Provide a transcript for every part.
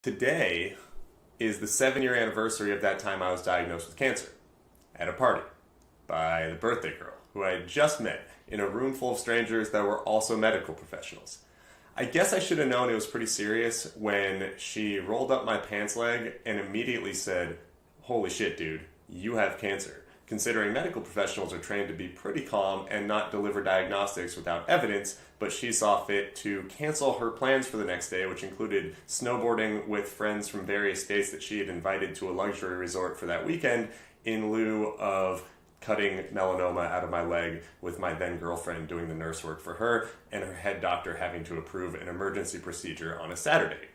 Today is the 7-year anniversary of that time I was diagnosed with cancer at a party by the birthday girl who I had just met in a room full of strangers that were also medical professionals. I guess I should have known it was pretty serious when she rolled up my pants leg and immediately said, "Holy shit, dude, you have cancer." Considering medical professionals are trained to be pretty calm and not deliver diagnostics without evidence, but she saw fit to cancel her plans for the next day, which included snowboarding with friends from various states that she had invited to a luxury resort for that weekend, in lieu of cutting melanoma out of my leg, with my then girlfriend doing the nurse work for her and her head doctor having to approve an emergency procedure on a Saturday.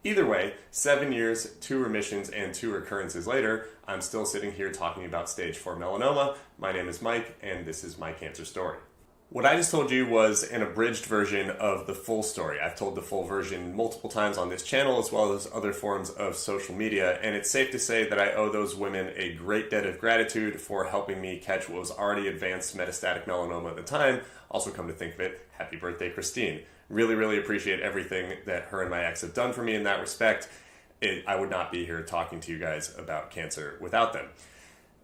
Either way, 7 years, 2 remissions, and 2 recurrences later, I'm still sitting here talking about stage 4 melanoma. My name is Mike, and this is my cancer story. What I just told you was an abridged version of the full story. I've told the full version multiple times on this channel as well as other forms of social media, and it's safe to say that I owe those women a great debt of gratitude for helping me catch what was already advanced metastatic melanoma at the time. Also, come to think of it, happy birthday, Christine. Really appreciate everything that her and my ex have done for me in that respect. I would not be here talking to you guys about cancer without them.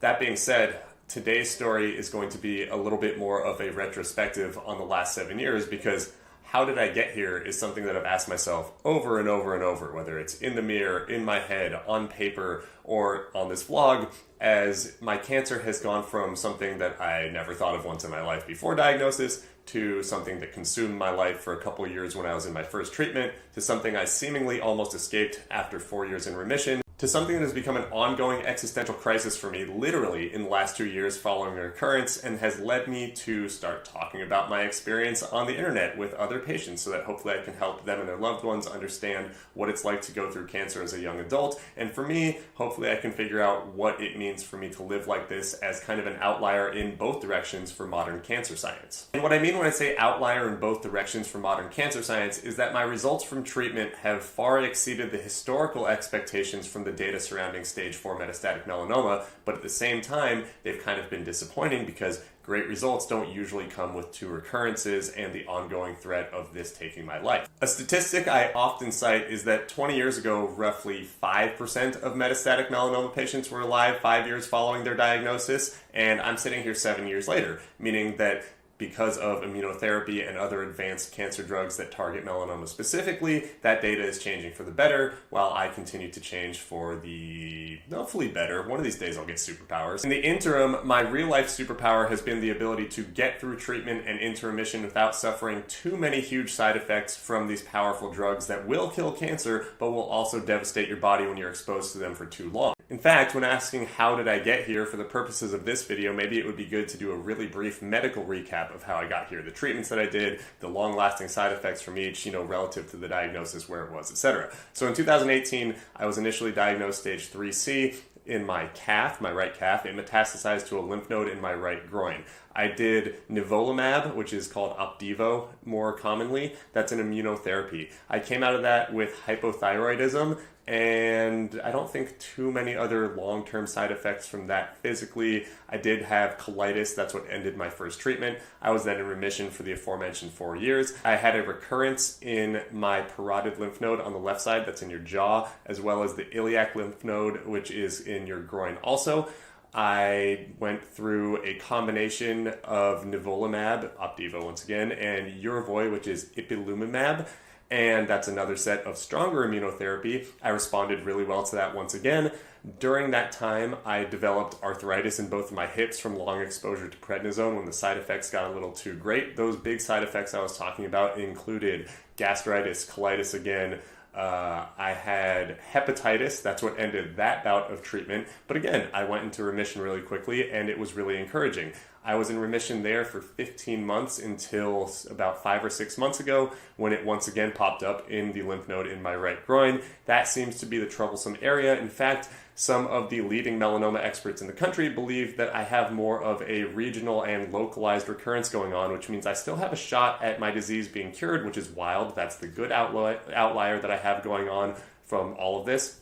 That being said, today's story is going to be a little bit more of a retrospective on the last 7 years, because how did I get here is something that I've asked myself over and over and over, whether it's in the mirror, in my head, on paper, or on this vlog, as my cancer has gone from something that I never thought of once in my life before diagnosis to something that consumed my life for a couple of years when I was in my first treatment, to something I seemingly almost escaped after 4 years in remission, to something that has become an ongoing existential crisis for me literally in the last 2 years following a recurrence, and has led me to start talking about my experience on the internet with other patients so that hopefully I can help them and their loved ones understand what it's like to go through cancer as a young adult. And for me, hopefully I can figure out what it means for me to live like this as kind of an outlier in both directions for modern cancer science. And what I mean when I say outlier in both directions for modern cancer science is that my results from treatment have far exceeded the historical expectations from the data surrounding stage 4 metastatic melanoma, but at the same time, they've kind of been disappointing because great results don't usually come with 2 recurrences and the ongoing threat of this taking my life. A statistic I often cite is that 20 years ago, roughly 5% of metastatic melanoma patients were alive 5 years following their diagnosis, and I'm sitting here 7 years later, meaning that because of immunotherapy and other advanced cancer drugs that target melanoma specifically, that data is changing for the better, while I continue to change for the hopefully better. One of these days I'll get superpowers. In the interim, my real-life superpower has been the ability to get through treatment and into remission without suffering too many huge side effects from these powerful drugs that will kill cancer, but will also devastate your body when you're exposed to them for too long. In fact, when asking how did I get here, for the purposes of this video, maybe it would be good to do a really brief medical recap of how I got here, the treatments that I did, the long-lasting side effects from each, relative to the diagnosis, where it was, etc. So in 2018, I was initially diagnosed stage 3C in my calf, my right calf. It metastasized to a lymph node in my right groin. I did nivolumab, which is called Opdivo more commonly. That's an immunotherapy. I came out of that with hypothyroidism, and I don't think too many other long-term side effects from that physically. I did have colitis. That's what ended my first treatment. I was then in remission for the aforementioned 4 years. I had a recurrence in my parotid lymph node on the left side, that's in your jaw, as well as the iliac lymph node, which is in your groin also. I went through a combination of nivolumab, Opdivo once again, and Yervoy, which is ipilimumab, and that's another set of stronger immunotherapy. I responded really well to that once again. During that time, I developed arthritis in both of my hips from long exposure to prednisone when the side effects got a little too great. Those big side effects I was talking about included gastritis, colitis again. I had hepatitis. That's what ended that bout of treatment. But again, I went into remission really quickly, and it was really encouraging. I was in remission there for 15 months until about 5 or 6 months ago, when it once again popped up in the lymph node in my right groin. That seems to be the troublesome area. In fact, some of the leading melanoma experts in the country believe that I have more of a regional and localized recurrence going on, which means I still have a shot at my disease being cured, which is wild. That's the good outlier that I have going on from all of this.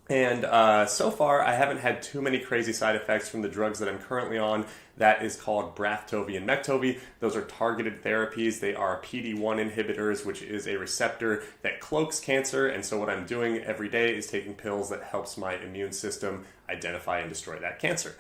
And so far, I haven't had too many crazy side effects from the drugs that I'm currently on. That is called Braftovi and Mektovi. Those are targeted therapies. They are PD-1 inhibitors, which is a receptor that cloaks cancer. And so what I'm doing every day is taking pills that helps my immune system identify and destroy that cancer.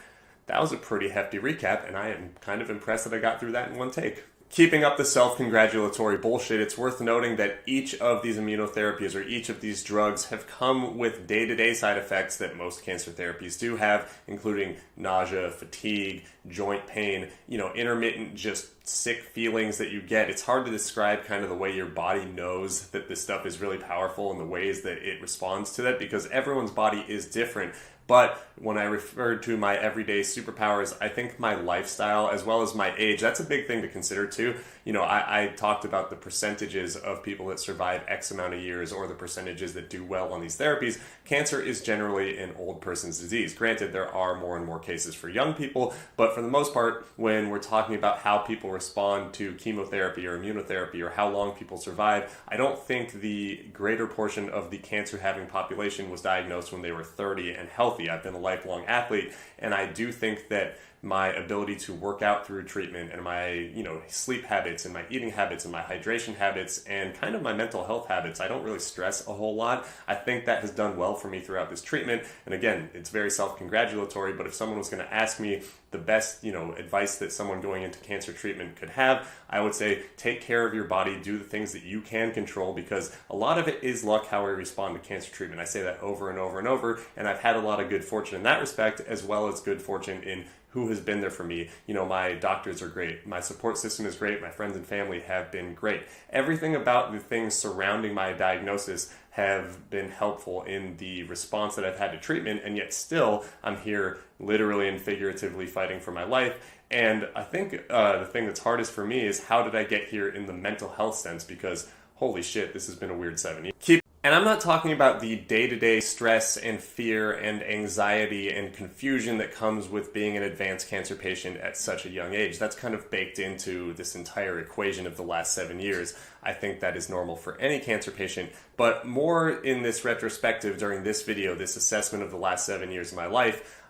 That was a pretty hefty recap, and I am kind of impressed that I got through that in one take. Keeping up the self-congratulatory bullshit, it's worth noting that each of these immunotherapies or each of these drugs have come with day-to-day side effects that most cancer therapies do have, including nausea, fatigue, joint pain, intermittent just sick feelings that you get. It's hard to describe kind of the way your body knows that this stuff is really powerful and the ways that it responds to that, because everyone's body is different. But when I refer to my everyday superpowers, I think my lifestyle as well as my age, that's a big thing to consider too. I talked about the percentages of people that survive X amount of years or the percentages that do well on these therapies. Cancer is generally an old person's disease. Granted, there are more and more cases for young people, but for the most part, when we're talking about how people respond to chemotherapy or immunotherapy or how long people survive, I don't think the greater portion of the cancer-having population was diagnosed when they were 30 and healthy. I've been a lifelong athlete, and I do think that my ability to work out through treatment and my sleep habits and my eating habits and my hydration habits and kind of my mental health habits, I don't really stress a whole lot. I think that has done well for me throughout this treatment. And again, it's very self-congratulatory, but if someone was going to ask me the best advice that someone going into cancer treatment could have, I would say take care of your body, do the things that you can control, because a lot of it is luck how we respond to cancer treatment. I say that over and over and over, and I've had a lot of good fortune in that respect, as well as good fortune in who has been there for me. My doctors are great. My support system is great. My friends and family have been great. Everything about the things surrounding my diagnosis have been helpful in the response that I've had to treatment, and yet still I'm here literally and figuratively fighting for my life. And I think the thing that's hardest for me is how did I get here in the mental health sense, because holy shit, this has been a weird 7 years. And I'm not talking about the day-to-day stress and fear and anxiety and confusion that comes with being an advanced cancer patient at such a young age. That's kind of baked into this entire equation of the last 7 years. I think that is normal for any cancer patient, but more in this retrospective during this video, this assessment of the last 7 years of my life,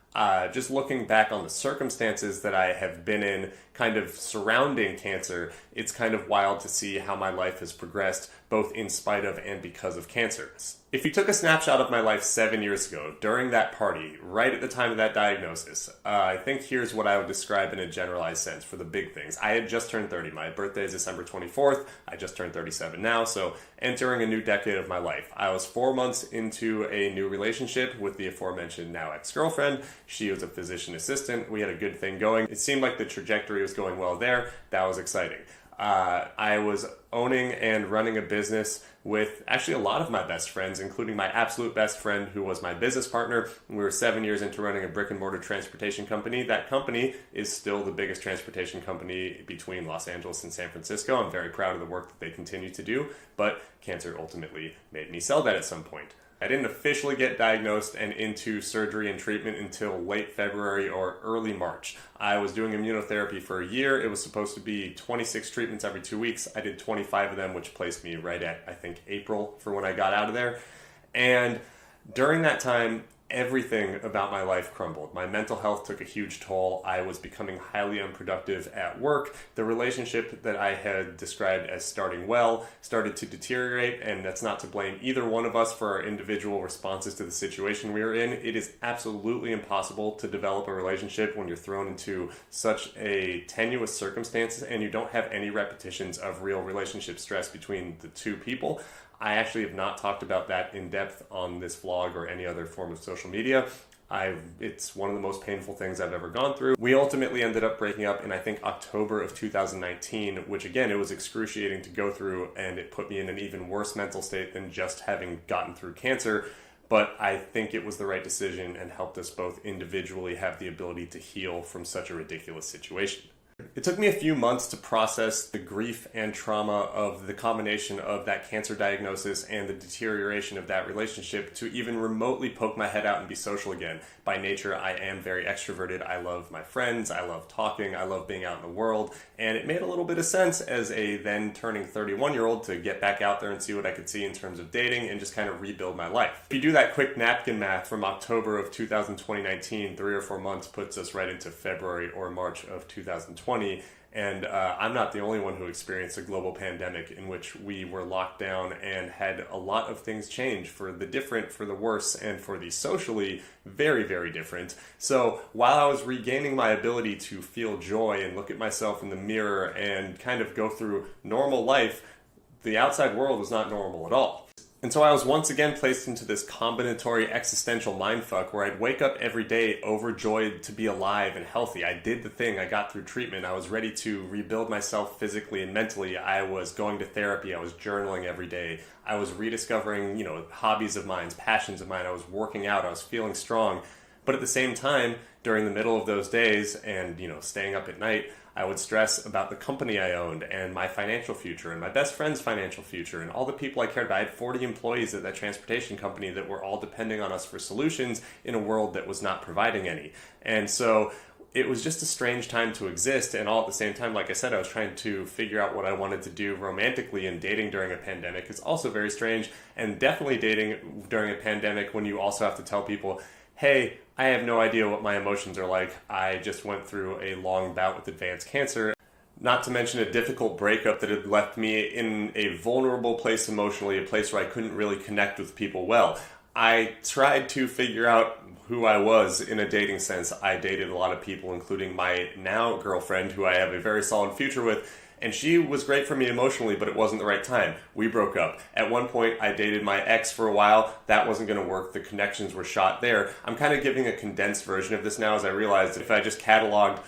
just looking back on the circumstances that I have been in kind of surrounding cancer, it's kind of wild to see how my life has progressed both in spite of and because of cancer. If you took a snapshot of my life 7 years ago, during that party, right at the time of that diagnosis, I think here's what I would describe in a generalized sense for the big things. I had just turned 30. My birthday is December 24th. I just turned 37 now, so entering a new decade of my life. I was 4 months into a new relationship with the aforementioned now ex-girlfriend. She was a physician assistant. We had a good thing going. It seemed like the trajectory was going well there. That was exciting. I was owning and running a business with actually a lot of my best friends, including my absolute best friend who was my business partner. We were 7 years into running a brick and mortar transportation company. That company is still the biggest transportation company between Los Angeles and San Francisco. I'm very proud of the work that they continue to do, but cancer ultimately made me sell that at some point. I didn't officially get diagnosed and into surgery and treatment until late February or early March. I was doing immunotherapy for a year. It was supposed to be 26 treatments every 2 weeks. I did 25 of them, which placed me right at, I think, April for when I got out of there. And during that time, everything about my life crumbled. My mental health took a huge toll. I was becoming highly unproductive at work. The relationship that I had described as starting well started to deteriorate, and that's not to blame either one of us for our individual responses to the situation we were in. It is absolutely impossible to develop a relationship when you're thrown into such a tenuous circumstances and you don't have any repetitions of real relationship stress between the two people. I actually have not talked about that in depth on this vlog or any other form of social media. It's one of the most painful things I've ever gone through. We ultimately ended up breaking up in, I think, October of 2019, which again, it was excruciating to go through, and it put me in an even worse mental state than just having gotten through cancer. But I think it was the right decision and helped us both individually have the ability to heal from such a ridiculous situation. It took me a few months to process the grief and trauma of the combination of that cancer diagnosis and the deterioration of that relationship to even remotely poke my head out and be social again. By nature, I am very extroverted. I love my friends. I love talking. I love being out in the world. And it made a little bit of sense as a then turning 31-year-old to get back out there and see what I could see in terms of dating and just kind of rebuild my life. If you do that quick napkin math from October of 2019, 3 or 4 months puts us right into February or March of 2020. And I'm not the only one who experienced a global pandemic in which we were locked down and had a lot of things change for the different, for the worse, and for the socially very, very different. So while I was regaining my ability to feel joy and look at myself in the mirror and kind of go through normal life, the outside world was not normal at all. And so I was once again placed into this combinatory existential mindfuck where I'd wake up every day overjoyed to be alive and healthy. I did the thing. I got through treatment. I was ready to rebuild myself physically and mentally. I was going to therapy. I was journaling every day. I was rediscovering, hobbies of mine, passions of mine. I was working out. I was feeling strong. But at the same time, during the middle of those days and, staying up at night, I would stress about the company I owned and my financial future and my best friend's financial future and all the people I cared about. I had 40 employees at that transportation company that were all depending on us for solutions in a world that was not providing any. And so it was just a strange time to exist, and all at the same time, like I said, I was trying to figure out what I wanted to do romantically, and dating during a pandemic is also very strange, and definitely dating during a pandemic when you also have to tell people, hey, I have no idea what my emotions are like. I just went through a long bout with advanced cancer. Not to mention a difficult breakup that had left me in a vulnerable place emotionally, a place where I couldn't really connect with people well. I tried to figure out who I was in a dating sense. I dated a lot of people, including my now girlfriend, who I have a very solid future with. And she was great for me emotionally, but it wasn't the right time. We broke up. At one point, I dated my ex for a while. That wasn't going to work. The connections were shot there. I'm kind of giving a condensed version of this now, as I realized that if I just cataloged,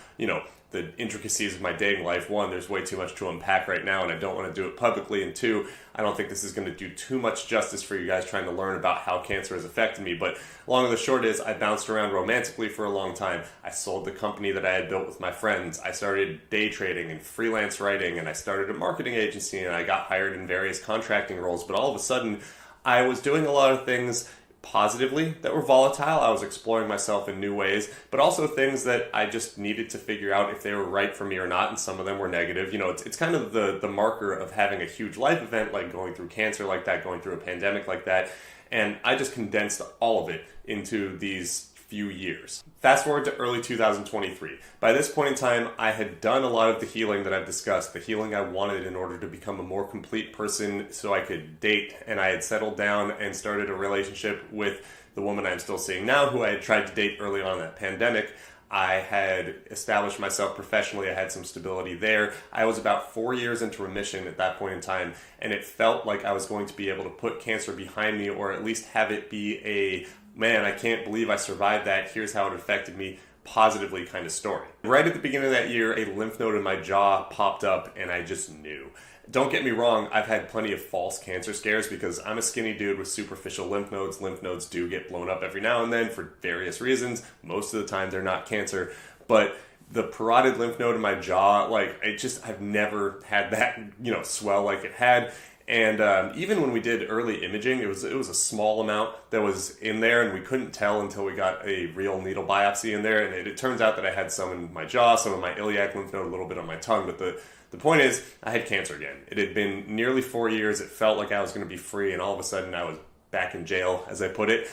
the intricacies of my dating life, one, there's way too much to unpack right now, and I don't want to do it publicly, and two, I don't think this is going to do too much justice for you guys trying to learn about how cancer has affected me. But long and the short is, I bounced around romantically for a long time. I sold the company that I had built with my friends. I started day trading and freelance writing, and I started a marketing agency, and I got hired in various contracting roles. But all of a sudden, I was doing a lot of things positively that were volatile. I was exploring myself in new ways, but also things that I just needed to figure out if they were right for me or not, and some of them were negative. It's kind of the marker of having a huge life event, like going through cancer like that, going through a pandemic like that, and I just condensed all of it into these few years. Fast forward to early 2023. By this point in time, I had done a lot of the healing that I've discussed, the healing I wanted in order to become a more complete person so I could date, and I had settled down and started a relationship with the woman I'm still seeing now, who I had tried to date early on in that pandemic. I had established myself professionally. I had some stability there. I was about 4 years into remission at that point in time, and it felt like I was going to be able to put cancer behind me, or at least have it be a, man, I can't believe I survived that, here's how it affected me positively kind of story. Right at the beginning of that year, a lymph node in my jaw popped up, and I just knew. Don't get me wrong, I've had plenty of false cancer scares because I'm a skinny dude with superficial lymph nodes. Lymph nodes do get blown up every now and then for various reasons. Most of the time they're not cancer. But the parotid lymph node in my jaw, I've never had that, swell like it had. And even when we did early imaging, it was a small amount that was in there, and we couldn't tell until we got a real needle biopsy in there. And it turns out that I had some in my jaw, some in my iliac lymph node, a little bit on my tongue. But the point is, I had cancer again. It had been nearly 4 years. It felt like I was going to be free, and all of a sudden I was back in jail, as I put it.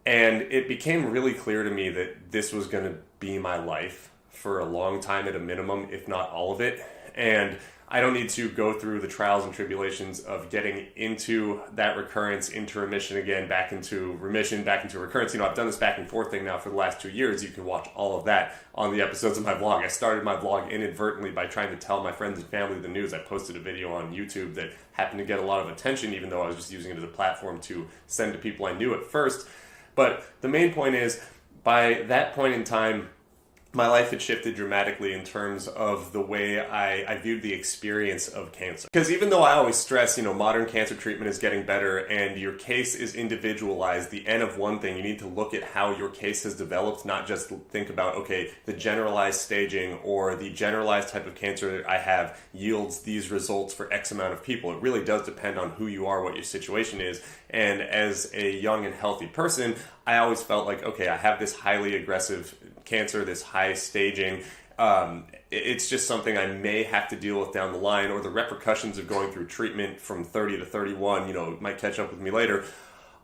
And it became really clear to me that this was going to be my life for a long time at a minimum, if not all of it. And I don't need to go through the trials and tribulations of getting into that recurrence, into remission again, back into remission, back into recurrence. I've done this back and forth thing now for the last 2 years. You can watch all of that on the episodes of my vlog. I started my vlog inadvertently by trying to tell my friends and family the news. I posted a video on YouTube that happened to get a lot of attention, even though I was just using it as a platform to send to people I knew at first. But the main point is, by that point in time, my life had shifted dramatically in terms of the way I viewed the experience of cancer. Because even though I always stress, modern cancer treatment is getting better and your case is individualized, the N of one thing, you need to look at how your case has developed, not just think about, okay, the generalized staging or the generalized type of cancer I have yields these results for X amount of people. It really does depend on who you are, what your situation is. And as a young and healthy person, I always felt like, okay, I have this highly aggressive cancer, this high staging. It's just something I may have to deal with down the line, or the repercussions of going through treatment from 30 to 31, might catch up with me later.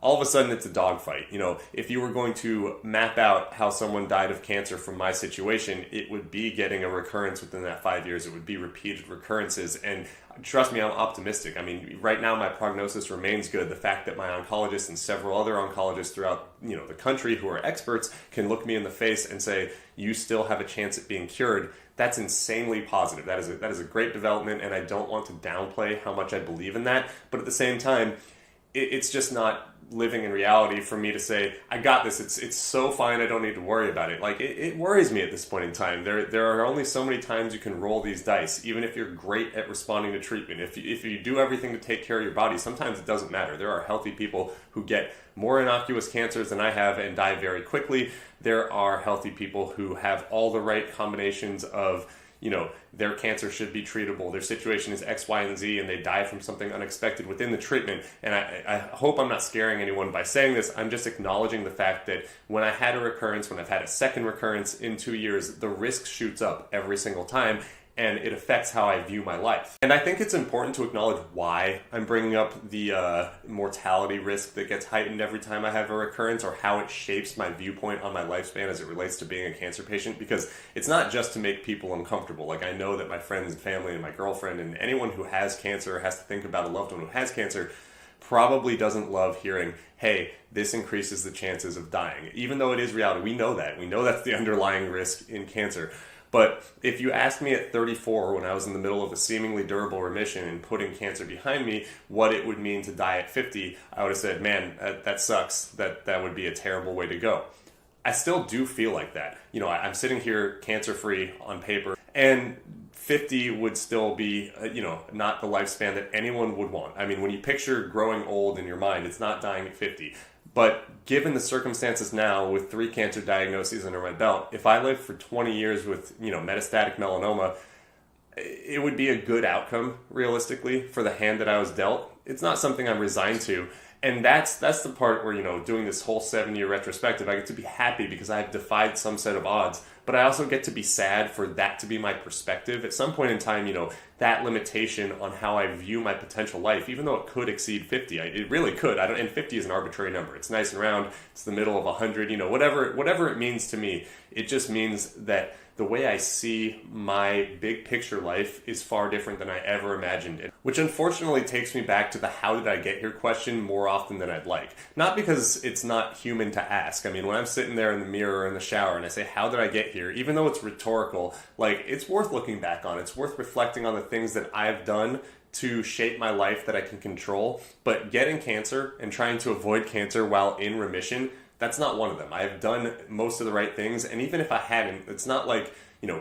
All of a sudden it's a dogfight. If you were going to map out how someone died of cancer from my situation, it would be getting a recurrence within that 5 years. It would be repeated recurrences. And trust me, I'm optimistic. I mean, right now my prognosis remains good. The fact that my oncologist and several other oncologists throughout, the country who are experts can look me in the face and say, you still have a chance at being cured. That's insanely positive. That is a great development, and I don't want to downplay how much I believe in that. But at the same time, it's just not living in reality for me to say, I got this, it's so fine, I don't need to worry about it. Like, it worries me at this point in time. There are only so many times you can roll these dice, even if you're great at responding to treatment. If you do everything to take care of your body, sometimes it doesn't matter. There are healthy people who get more innocuous cancers than I have and die very quickly. There are healthy people who have all the right combinations of, their cancer should be treatable, their situation is X, Y, and Z, and they die from something unexpected within the treatment. And I hope I'm not scaring anyone by saying this. I'm just acknowledging the fact that when I had a recurrence, when I've had a second recurrence in 2 years, the risk shoots up every single time, and it affects how I view my life. And I think it's important to acknowledge why I'm bringing up the mortality risk that gets heightened every time I have a recurrence, or how it shapes my viewpoint on my lifespan as it relates to being a cancer patient, because it's not just to make people uncomfortable. Like, I know that my friends and family and my girlfriend and anyone who has cancer or has to think about a loved one who has cancer probably doesn't love hearing, hey, this increases the chances of dying. Even though it is reality, we know that. We know that's the underlying risk in cancer. But if you asked me at 34, when I was in the middle of a seemingly durable remission and putting cancer behind me, what it would mean to die at 50, I would have said, man, that sucks. That would be a terrible way to go. I still do feel like that. I'm sitting here cancer-free on paper, and 50 would still be, not the lifespan that anyone would want. I mean, when you picture growing old in your mind, it's not dying at 50. But given the circumstances now, with 3 cancer diagnoses under my belt, if I lived for 20 years with, metastatic melanoma, it would be a good outcome, realistically, for the hand that I was dealt. It's not something I'm resigned to. And that's the part where, doing this whole 7-year retrospective, I get to be happy because I've defied some set of odds. But I also get to be sad for that to be my perspective. At some point in time, that limitation on how I view my potential life, even though it could exceed 50, it really could. And 50 is an arbitrary number. It's nice and round. It's the middle of 100. Whatever it means to me, it just means that the way I see my big picture life is far different than I ever imagined it. Which unfortunately takes me back to the how did I get here question more often than I'd like. Not because it's not human to ask. I mean, when I'm sitting there in the mirror or in the shower and I say, how did I get here? Even though it's rhetorical, it's worth looking back on. It's worth reflecting on the things that I've done to shape my life that I can control. But getting cancer and trying to avoid cancer while in remission, that's not one of them. I've done most of the right things, and even if I hadn't, it's not like,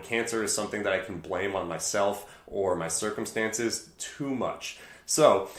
cancer is something that I can blame on myself or my circumstances too much. So,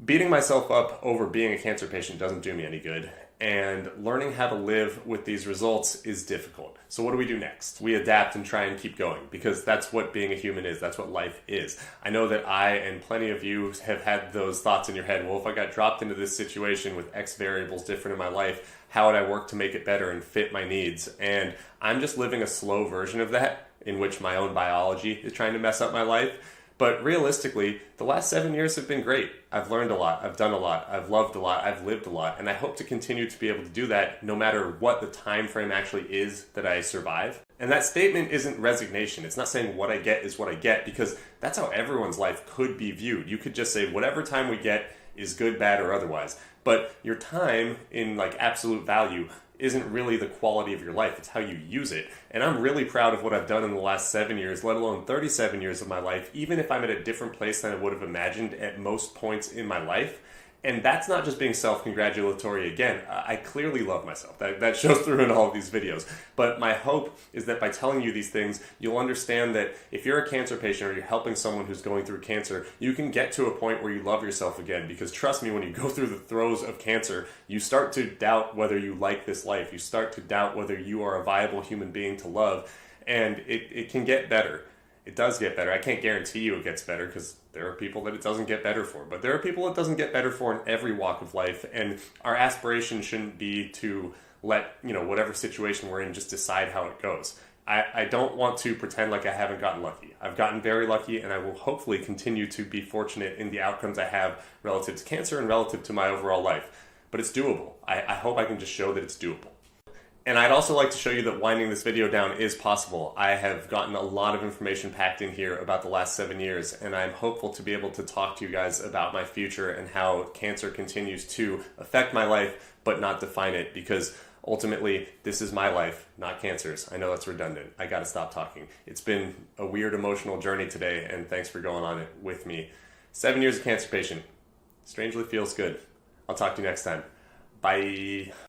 beating myself up over being a cancer patient doesn't do me any good, and learning how to live with these results is difficult. So what do we do next? We adapt and try and keep going, because that's what being a human is. That's what life is. I know that I and plenty of you have had those thoughts in your head. Well, if I got dropped into this situation with X variables different in my life, how would I work to make it better and fit my needs? And I'm just living a slow version of that, in which my own biology is trying to mess up my life. But realistically, the last 7 years have been great. I've learned a lot, I've done a lot, I've loved a lot, I've lived a lot, and I hope to continue to be able to do that no matter what the time frame actually is that I survive. And that statement isn't resignation. It's not saying what I get is what I get, because that's how everyone's life could be viewed. You could just say whatever time we get is good, bad, or otherwise. But your time in absolute value isn't really the quality of your life. It's how you use it. And I'm really proud of what I've done in the last 7 years, let alone 37 years of my life, even if I'm at a different place than I would have imagined at most points in my life. And that's not just being self-congratulatory again. I clearly love myself. That shows through in all of these videos. But my hope is that by telling you these things, you'll understand that if you're a cancer patient or you're helping someone who's going through cancer, you can get to a point where you love yourself again. Because trust me, when you go through the throes of cancer, you start to doubt whether you like this life. You start to doubt whether you are a viable human being to love. And it can get better. It does get better. I can't guarantee you it gets better because there are people that it doesn't get better for. But there are people it doesn't get better for in every walk of life. And our aspiration shouldn't be to let, whatever situation we're in just decide how it goes. I don't want to pretend like I haven't gotten lucky. I've gotten very lucky, and I will hopefully continue to be fortunate in the outcomes I have relative to cancer and relative to my overall life. But it's doable. I hope I can just show that it's doable. And I'd also like to show you that winding this video down is possible. I have gotten a lot of information packed in here about the last 7 years, and I'm hopeful to be able to talk to you guys about my future and how cancer continues to affect my life, but not define it, because ultimately, this is my life, not cancer's. I know that's redundant. I gotta stop talking. It's been a weird emotional journey today, and thanks for going on it with me. 7 years of cancer patient. Strangely feels good. I'll talk to you next time. Bye.